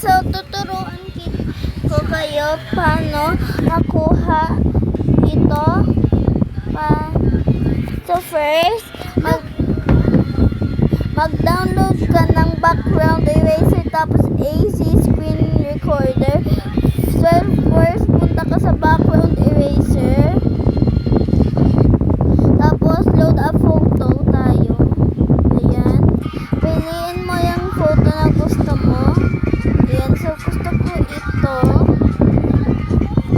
So, tuturuan ko kayo paano makuha ito. So, first, mag-download ka ng background eraser tapos AZ screen recorder. So, first, punta ka sa background eraser. Tapos, load a photo tayo. Ayan. Piliin mo yung photo na gusto mo. Ayan. So, gusto ko ito.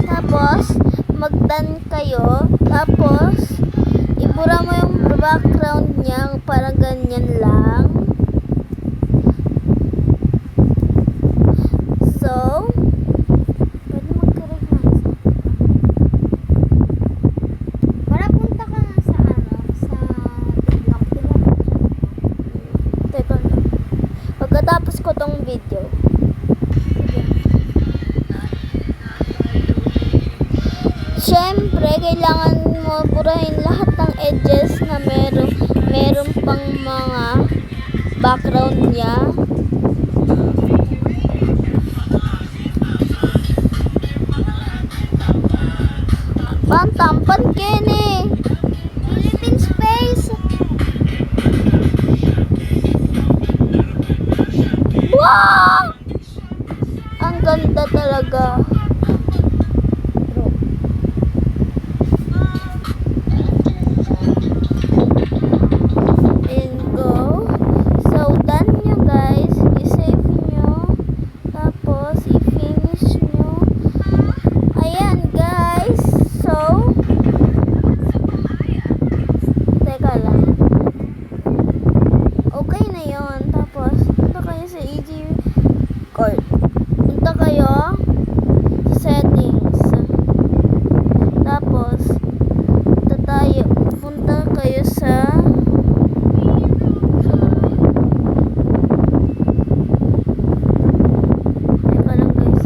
Tapos, mag-done kayo. Tapos, ibura mo yung background niya. Parang ganyan lang. So, pwede mag-correct na isa. Para punta ka na sa sa TikTok. Teka lang. Pagkatapos ko tong video. Siyempre, kailangan mo burahin lahat ng edges na meron pang mga background niya. Pantampan Kenny. Philippine Space. Wow! Ang ganda talaga. And go. So, done nyo guys. I-save nyo. Tapos, i-finish nyo. Ayan guys. So, teka lang. Okay na yon. Tapos, punta kayo sa easy record. Punta kayo sa settings. Tapos, punta kayo sa teka lang guys.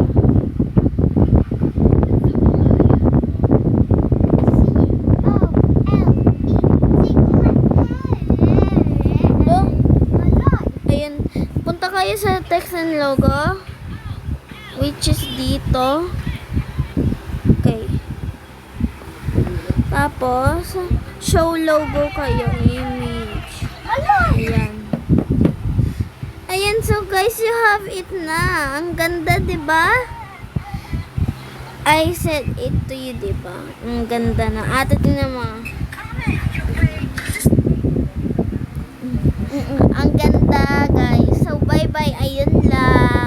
Ayun, punta kayo sa text and logo, which is dito. Okay. Tapos, show logo kayo, image. Ayan. Ayan, so guys, you have it na. Ang ganda, diba? I said it to you, diba? Ang ganda na. Ate, tingnan mo. Ang ganda guys. So bye bye. Ayun lang.